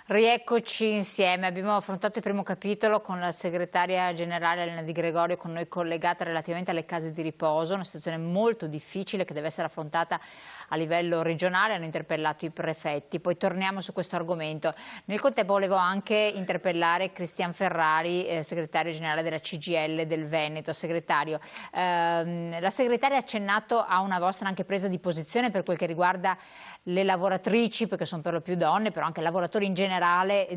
Rieccoci insieme, abbiamo affrontato il primo capitolo con la segretaria generale Elena Di Gregorio con noi collegata relativamente alle case di riposo, una situazione molto difficile che deve essere affrontata a livello regionale, hanno interpellato i prefetti, poi torniamo su questo argomento. Nel contempo volevo anche interpellare Cristian Ferrari, segretario generale della CGIL del Veneto. Segretario, la segretaria ha accennato a una vostra anche presa di posizione per quel che riguarda le lavoratrici, perché sono per lo più donne, però anche lavoratori in generale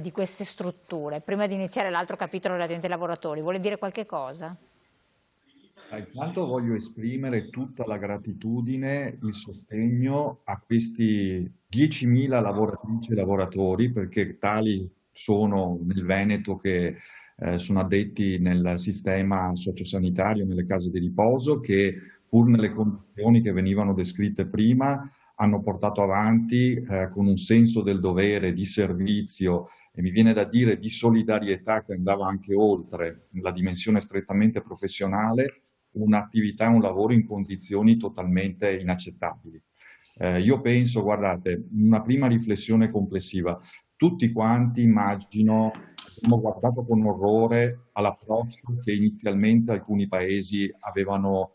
di queste strutture. Prima di iniziare l'altro capitolo relativamente ai lavoratori, vuole dire qualche cosa? Intanto voglio esprimere tutta la gratitudine, il sostegno a questi 10.000 lavoratrici e lavoratori, perché tali sono nel Veneto che sono addetti nel sistema sociosanitario, nelle case di riposo, che pur nelle condizioni che venivano descritte prima, hanno portato avanti con un senso del dovere, di servizio e mi viene da dire di solidarietà che andava anche oltre la dimensione strettamente professionale, un'attività, un lavoro in condizioni totalmente inaccettabili. Io penso, guardate, una prima riflessione complessiva, tutti quanti immagino abbiamo guardato con orrore all'approccio che inizialmente alcuni paesi avevano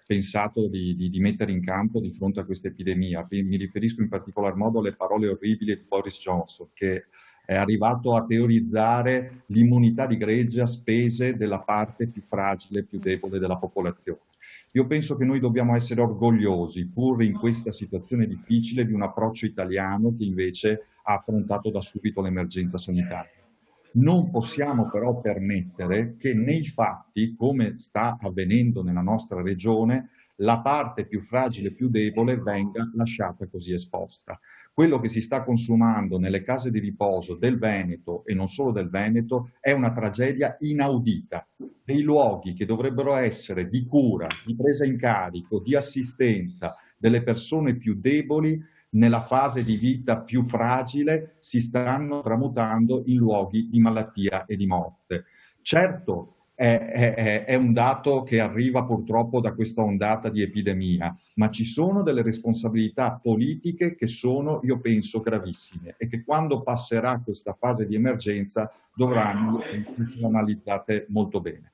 pensato di mettere in campo di fronte a questa epidemia. Mi riferisco in particolar modo alle parole orribili di Boris Johnson, che è arrivato a teorizzare l'immunità di gregge a spese della parte più fragile, più debole della popolazione. Io penso che noi dobbiamo essere orgogliosi, pur in questa situazione difficile, di un approccio italiano che invece ha affrontato da subito l'emergenza sanitaria. Non possiamo però permettere che nei fatti, come sta avvenendo nella nostra regione, la parte più fragile, più debole venga lasciata così esposta. Quello che si sta consumando nelle case di riposo del Veneto e non solo del Veneto è una tragedia inaudita. Dei luoghi che dovrebbero essere di cura, di presa in carico, di assistenza delle persone più deboli, nella fase di vita più fragile si stanno tramutando in luoghi di malattia e di morte. Certo, è un dato che arriva purtroppo da questa ondata di epidemia, ma ci sono delle responsabilità politiche che sono, io penso, gravissime e che quando passerà questa fase di emergenza dovranno essere analizzate molto bene.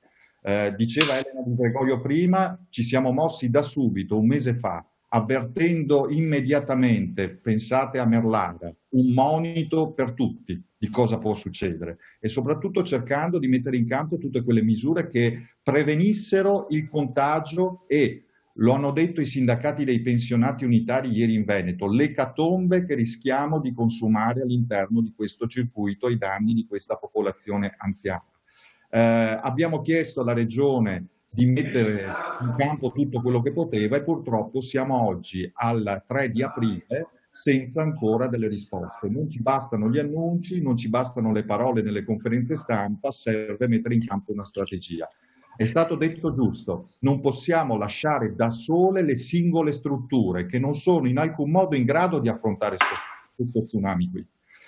Diceva Elena Di Gregorio prima, ci siamo mossi da subito, un mese fa, avvertendo immediatamente, pensate a Merlara, un monito per tutti di cosa può succedere e soprattutto cercando di mettere in campo tutte quelle misure che prevenissero il contagio e, lo hanno detto i sindacati dei pensionati unitari ieri in Veneto, l'ecatombe che rischiamo di consumare all'interno di questo circuito ai danni di questa popolazione anziana. Abbiamo chiesto alla Regione di mettere in campo tutto quello che poteva e purtroppo siamo oggi al 3 di aprile senza ancora delle risposte. Non ci bastano gli annunci, non ci bastano le parole nelle conferenze stampa, serve mettere in campo una strategia. È stato detto giusto, non possiamo lasciare da sole le singole strutture che non sono in alcun modo in grado di affrontare questo tsunami qui.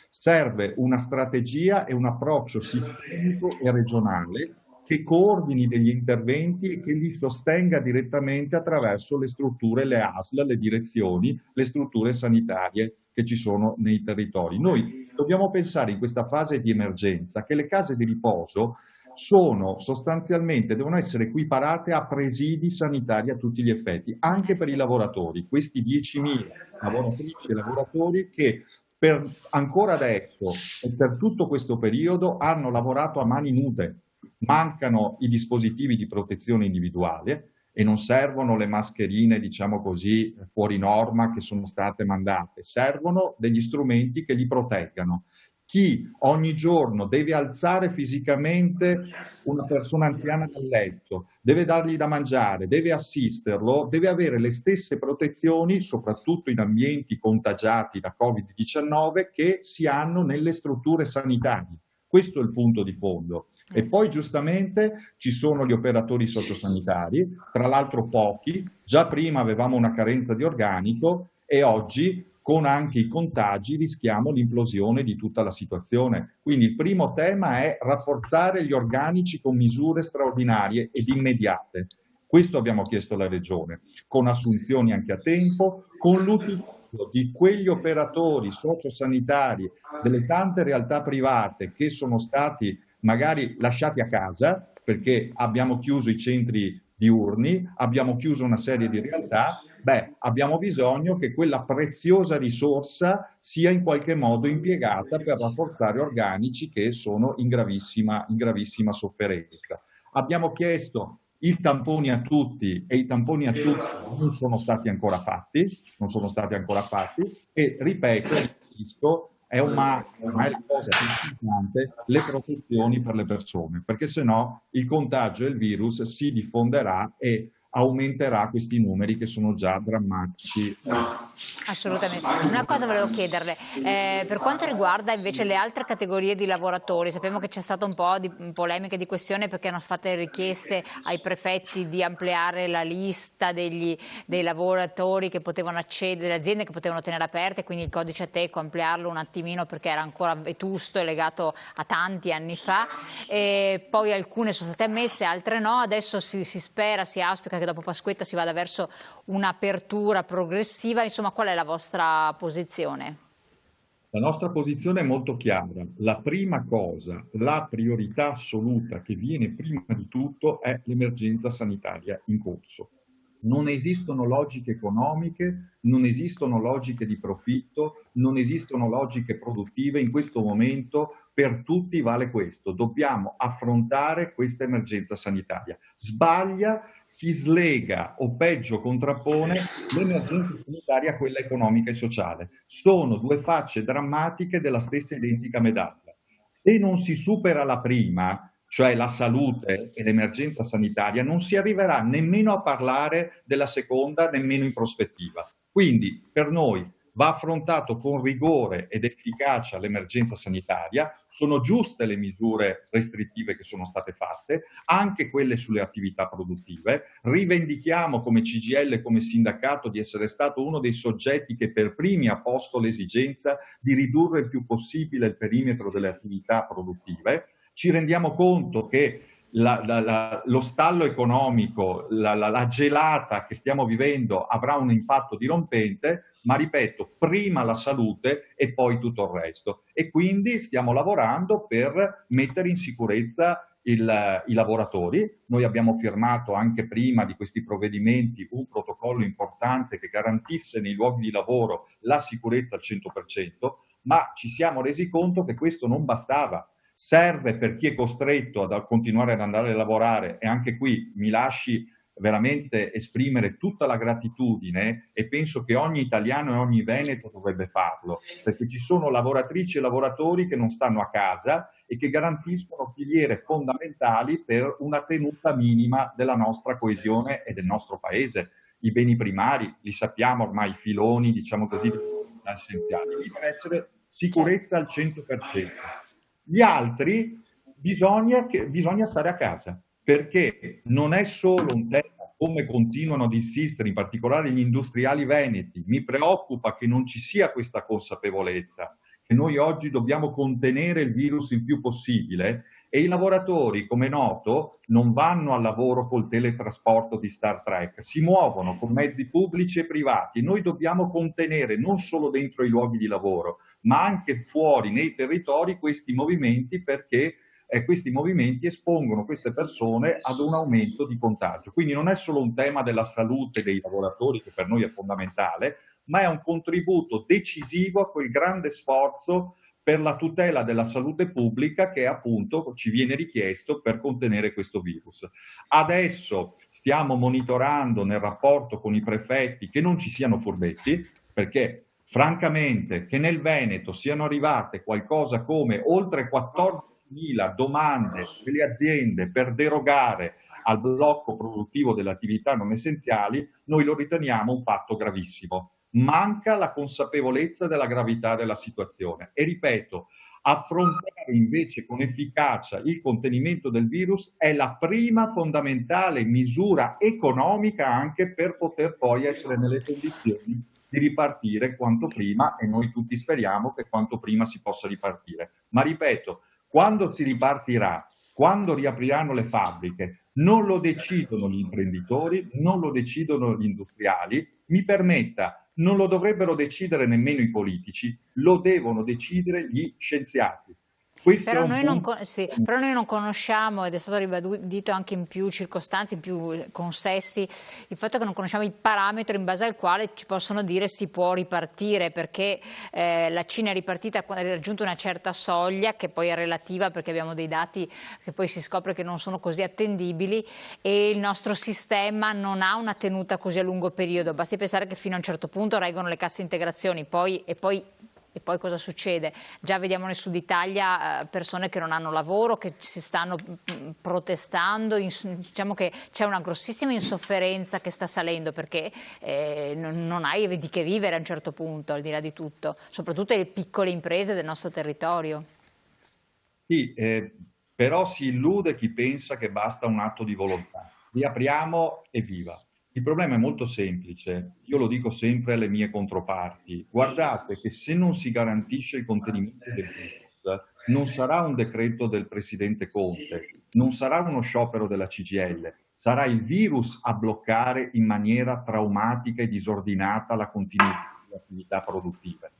Serve una strategia e un approccio sistemico e regionale che coordini degli interventi e che li sostenga direttamente attraverso le strutture, le ASL, le direzioni, le strutture sanitarie che ci sono nei territori. Noi dobbiamo pensare in questa fase di emergenza che le case di riposo sono sostanzialmente, devono essere equiparate a presidi sanitari a tutti gli effetti, anche per i lavoratori, questi 10.000 lavoratrici e lavoratori che per ancora adesso e per tutto questo periodo hanno lavorato a mani nude. Mancano i dispositivi di protezione individuale e non servono le mascherine, diciamo così, fuori norma che sono state mandate, servono degli strumenti che li proteggano. Chi ogni giorno deve alzare fisicamente una persona anziana dal letto, deve dargli da mangiare, deve assisterlo, deve avere le stesse protezioni, soprattutto in ambienti contagiati da Covid-19, che si hanno nelle strutture sanitarie. Questo è il punto di fondo. E poi giustamente ci sono gli operatori sociosanitari, tra l'altro pochi, già prima avevamo una carenza di organico e oggi con anche i contagi rischiamo l'implosione di tutta la situazione. Quindi il primo tema è rafforzare gli organici con misure straordinarie ed immediate. Questo abbiamo chiesto alla Regione, con assunzioni anche a tempo, con l'utilizzo costo di quegli operatori sociosanitari, delle tante realtà private che sono stati magari lasciati a casa perché abbiamo chiuso i centri diurni, abbiamo chiuso una serie di realtà, abbiamo bisogno che quella preziosa risorsa sia in qualche modo impiegata per rafforzare organici che sono in gravissima sofferenza. Abbiamo chiesto i tamponi a tutti e i tamponi a tutti non sono stati ancora fatti, e ripeto, insisto, è ma è la cosa più importante, le protezioni per le persone, perché se no il contagio e il virus si diffonderà e aumenterà questi numeri che sono già drammatici. Assolutamente. Una cosa volevo chiederle, per quanto riguarda invece le altre categorie di lavoratori, sappiamo che c'è stato un po' di polemiche di questione perché hanno fatto richieste ai prefetti di ampliare la lista dei lavoratori che potevano accedere, delle aziende che potevano tenere aperte, quindi il codice Ateco, ampliarlo un attimino perché era ancora vetusto e legato a tanti anni fa, e poi alcune sono state ammesse, altre no, adesso si spera, si auspica che dopo Pasquetta si vada verso un'apertura progressiva. Insomma, qual è la vostra posizione? La nostra posizione è molto chiara. La prima cosa, la priorità assoluta che viene prima di tutto è l'emergenza sanitaria in corso. Non esistono logiche economiche, non esistono logiche di profitto, non esistono logiche produttive. In questo momento per tutti vale questo. Dobbiamo affrontare questa emergenza sanitaria. Sbaglia chi slega o peggio contrappone l'emergenza sanitaria a quella economica e sociale. Sono due facce drammatiche della stessa identica medaglia. Se non si supera la prima, cioè la salute e l'emergenza sanitaria, non si arriverà nemmeno a parlare della seconda, nemmeno in prospettiva. Quindi per noi va affrontato con rigore ed efficacia l'emergenza sanitaria, sono giuste le misure restrittive che sono state fatte, anche quelle sulle attività produttive. Rivendichiamo come CGIL, come sindacato, di essere stato uno dei soggetti che per primi ha posto l'esigenza di ridurre il più possibile il perimetro delle attività produttive. Ci rendiamo conto che lo stallo economico, la gelata che stiamo vivendo avrà un impatto dirompente, ma ripeto, prima la salute e poi tutto il resto. E quindi stiamo lavorando per mettere in sicurezza i lavoratori. Noi abbiamo firmato anche prima di questi provvedimenti un protocollo importante che garantisse nei luoghi di lavoro la sicurezza al 100%, ma ci siamo resi conto che questo non bastava. Serve per chi è costretto a continuare ad andare a lavorare, e anche qui mi lasci veramente esprimere tutta la gratitudine, e penso che ogni italiano e ogni veneto dovrebbe farlo, perché ci sono lavoratrici e lavoratori che non stanno a casa e che garantiscono filiere fondamentali per una tenuta minima della nostra coesione e del nostro paese. I beni primari, li sappiamo ormai, i filoni, diciamo così, essenziali. Lì deve essere sicurezza al 100%. Gli altri bisogna stare a casa, perché non è solo un tema, come continuano ad insistere in particolare gli industriali veneti. Mi preoccupa che non ci sia questa consapevolezza, che noi oggi dobbiamo contenere il virus il più possibile, e i lavoratori, come è noto, non vanno al lavoro col teletrasporto di Star Trek, si muovono con mezzi pubblici e privati. Noi dobbiamo contenere non solo dentro i luoghi di lavoro, ma anche fuori nei territori questi movimenti, perché questi movimenti espongono queste persone ad un aumento di contagio. Quindi non è solo un tema della salute dei lavoratori, che per noi è fondamentale, ma è un contributo decisivo a quel grande sforzo per la tutela della salute pubblica che appunto ci viene richiesto per contenere questo virus. Adesso stiamo monitorando nel rapporto con i prefetti che non ci siano furbetti, perché francamente che nel Veneto siano arrivate qualcosa come oltre 14.000 domande delle aziende per derogare al blocco produttivo delle attività non essenziali, noi lo riteniamo un fatto gravissimo. Manca la consapevolezza della gravità della situazione. E ripeto, affrontare invece con efficacia il contenimento del virus è la prima fondamentale misura economica, anche per poter poi essere nelle condizioni di ripartire quanto prima, e noi tutti speriamo che quanto prima si possa ripartire. Ma ripeto, quando si ripartirà, quando riapriranno le fabbriche, non lo decidono gli imprenditori, non lo decidono gli industriali. Mi permetta, non lo dovrebbero decidere nemmeno i politici, lo devono decidere gli scienziati. Questo è Però un noi non, punto. sì, però noi non conosciamo, ed è stato ribadito anche in più circostanze, in più consessi, il fatto che non conosciamo il parametro in base al quale ci possono dire si può ripartire, perché la Cina è ripartita quando ha raggiunto una certa soglia, che poi è relativa perché abbiamo dei dati che poi si scopre che non sono così attendibili, e il nostro sistema non ha una tenuta così a lungo periodo. Basti pensare che fino a un certo punto reggono le casse integrazioni, e poi cosa succede? Già vediamo nel sud Italia persone che non hanno lavoro, che si stanno protestando, diciamo che c'è una grossissima insofferenza che sta salendo perché non hai di che vivere a un certo punto, al di là di tutto, soprattutto le piccole imprese del nostro territorio. Sì, però si illude chi pensa che basta un atto di volontà. Riapriamo e viva. Il problema è molto semplice, io lo dico sempre alle mie controparti, guardate che se non si garantisce il contenimento del virus, non sarà un decreto del Presidente Conte, non sarà uno sciopero della CGIL, sarà il virus a bloccare in maniera traumatica e disordinata la continuità delle attività produttive.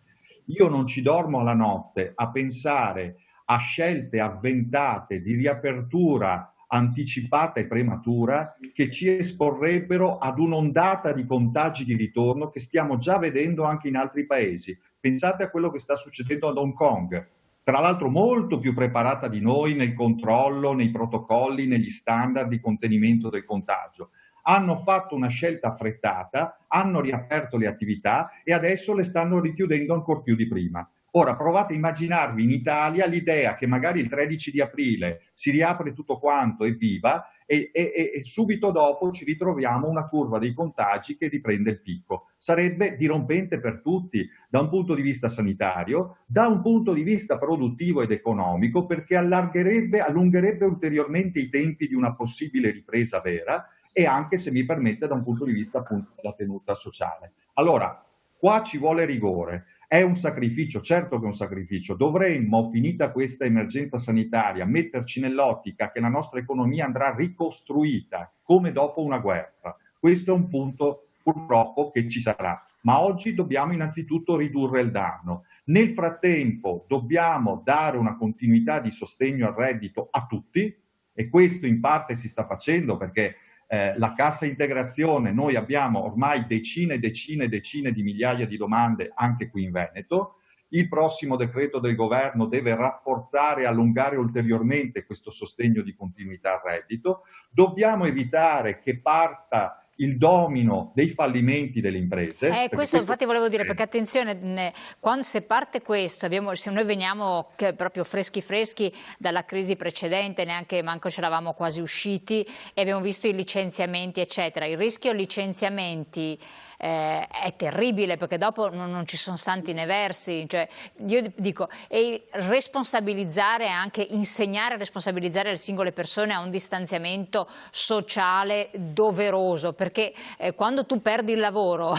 Io non ci dormo alla notte a pensare a scelte avventate di riapertura anticipata e prematura che ci esporrebbero ad un'ondata di contagi di ritorno che stiamo già vedendo anche in altri paesi. Pensate a quello che sta succedendo ad Hong Kong, tra l'altro molto più preparata di noi nel controllo, nei protocolli, negli standard di contenimento del contagio. Hanno fatto una scelta affrettata, hanno riaperto le attività e adesso le stanno richiudendo ancor più di prima. Ora provate a immaginarvi in Italia l'idea che magari il 13 di aprile si riapre tutto quanto e viva e subito dopo ci ritroviamo una curva dei contagi che riprende il picco. Sarebbe dirompente per tutti da un punto di vista sanitario, da un punto di vista produttivo ed economico, perché allungherebbe ulteriormente i tempi di una possibile ripresa vera e anche, se mi permette, da un punto di vista appunto della tenuta sociale. Allora, qua ci vuole rigore. È un sacrificio, certo che è un sacrificio. Dovremmo, finita questa emergenza sanitaria, metterci nell'ottica che la nostra economia andrà ricostruita come dopo una guerra. Questo è un punto purtroppo che ci sarà. Ma oggi dobbiamo innanzitutto ridurre il danno. Nel frattempo dobbiamo dare una continuità di sostegno al reddito a tutti e questo in parte si sta facendo perché la cassa integrazione, noi abbiamo ormai decine e decine e decine di migliaia di domande anche qui in Veneto. Il prossimo decreto del governo deve rafforzare e allungare ulteriormente questo sostegno di continuità al reddito. Dobbiamo evitare che parta il domino dei fallimenti delle imprese. Questo infatti volevo dire, perché attenzione, quando se parte questo, se noi veniamo proprio freschi freschi dalla crisi precedente, neanche manco c'eravamo quasi usciti e abbiamo visto i licenziamenti eccetera, il rischio licenziamenti è terribile perché dopo non ci sono santi né versi, cioè, io dico, e responsabilizzare anche, insegnare a responsabilizzare le singole persone a un distanziamento sociale doveroso, perché quando tu perdi il lavoro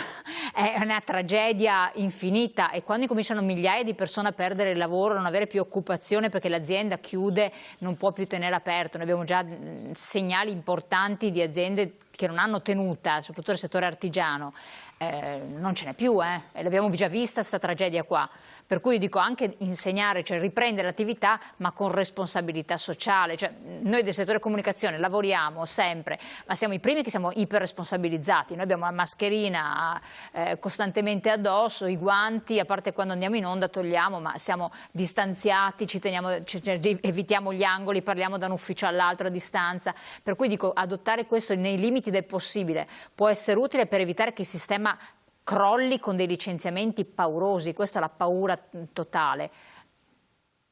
è una tragedia infinita e quando cominciano migliaia di persone a perdere il lavoro, non avere più occupazione perché l'azienda chiude, non può più tenere aperto, noi abbiamo già segnali importanti di aziende che non hanno tenuta, soprattutto nel settore artigiano, non ce n'è più, e l'abbiamo già vista questa tragedia qua. Per cui dico anche insegnare, cioè riprendere l'attività ma con responsabilità sociale. Cioè, noi del settore comunicazione lavoriamo sempre, ma siamo i primi che siamo iperresponsabilizzati. Noi abbiamo la mascherina costantemente addosso, i guanti, a parte quando andiamo in onda togliamo, ma siamo distanziati, evitiamo gli angoli, parliamo da un ufficio all'altro a distanza. Per cui dico, adottare questo nei limiti del possibile può essere utile per evitare che il sistema crolli con dei licenziamenti paurosi, questa è la paura totale.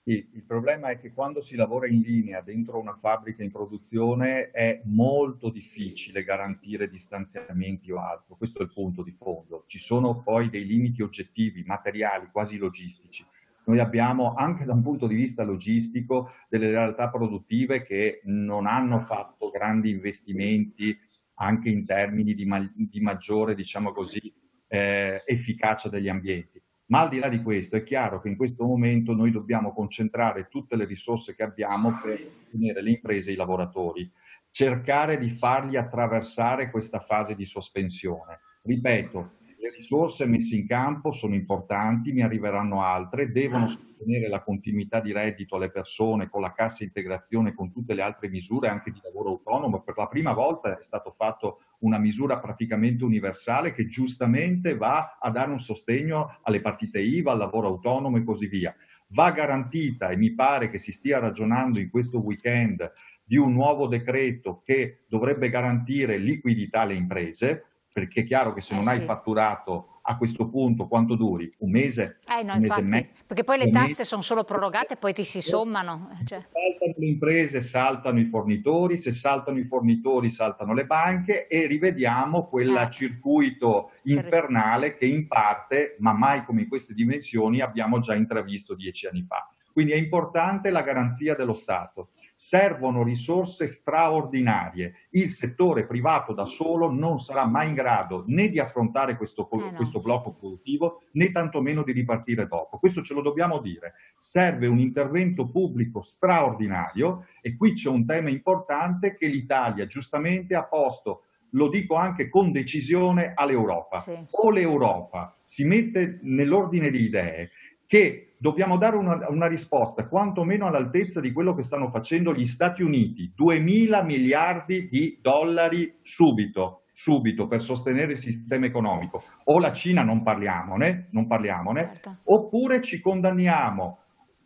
Il problema è che quando si lavora in linea dentro una fabbrica in produzione è molto difficile garantire distanziamenti o altro, questo è il punto di fondo. Ci sono poi dei limiti oggettivi, materiali, quasi logistici. Noi abbiamo anche da un punto di vista logistico delle realtà produttive che non hanno fatto grandi investimenti anche in termini di maggiore, diciamo così, efficacia degli ambienti. Ma al di là di questo è chiaro che in questo momento noi dobbiamo concentrare tutte le risorse che abbiamo per sostenere le imprese e i lavoratori, cercare di farli attraversare questa fase di sospensione. Ripeto, le risorse messe in campo sono importanti, ne arriveranno altre, devono sostenere la continuità di reddito alle persone con la cassa integrazione, con tutte le altre misure anche di lavoro autonomo. Per la prima volta è stato fatto una misura praticamente universale che giustamente va a dare un sostegno alle partite IVA, al lavoro autonomo e così via. Va garantita, e mi pare che si stia ragionando in questo weekend di un nuovo decreto che dovrebbe garantire liquidità alle imprese, perché è chiaro che se non hai fatturato a questo punto quanto duri? Un mese? No, Un mese e mezzo? perché poi le tasse sono solo prorogate e poi ti si sommano. Cioè. Se saltano le imprese, saltano i fornitori, se saltano i fornitori, saltano le banche e rivediamo quel circuito infernale che in parte, ma mai come in queste dimensioni, abbiamo già intravisto 10 anni fa. Quindi è importante la garanzia dello Stato. Servono risorse straordinarie. Il settore privato da solo non sarà mai in grado né di affrontare questo blocco produttivo, né tantomeno di ripartire dopo. Questo ce lo dobbiamo dire. Serve un intervento pubblico straordinario e qui c'è un tema importante che l'Italia giustamente ha posto, lo dico anche con decisione, all'Europa. O l'Europa si mette nell'ordine di idee che dobbiamo dare una risposta quantomeno all'altezza di quello che stanno facendo gli Stati Uniti, 2.000 miliardi di dollari subito per sostenere il sistema economico, o la Cina non parliamone, oppure ci condanniamo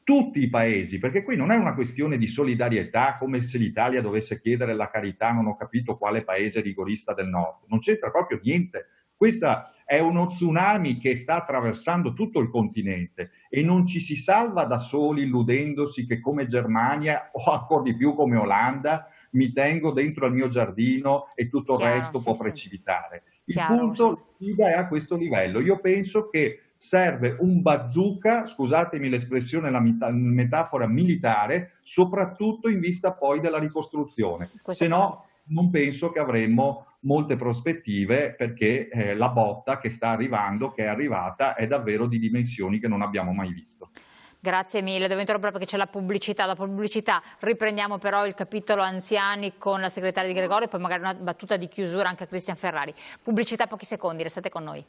tutti i paesi, perché qui non è una questione di solidarietà come se l'Italia dovesse chiedere la carità, non ho capito quale paese rigorista del nord, non c'entra proprio niente. Questa è uno tsunami che sta attraversando tutto il continente e non ci si salva da soli illudendosi che come Germania o ancora di più come Olanda mi tengo dentro al mio giardino e tutto il resto può precipitare. Il punto è a questo livello. Io penso che serve un bazooka, scusatemi l'espressione, la metafora militare, soprattutto in vista poi della ricostruzione. Se no, non penso che avremmo molte prospettive perché la botta che sta arrivando, che è arrivata, è davvero di dimensioni che non abbiamo mai visto. Grazie mille, devo interrompere perché c'è la pubblicità. Dopo la pubblicità riprendiamo però il capitolo anziani con la segretaria Di Gregorio e poi magari una battuta di chiusura anche a Cristian Ferrari. Pubblicità, pochi secondi, restate con noi.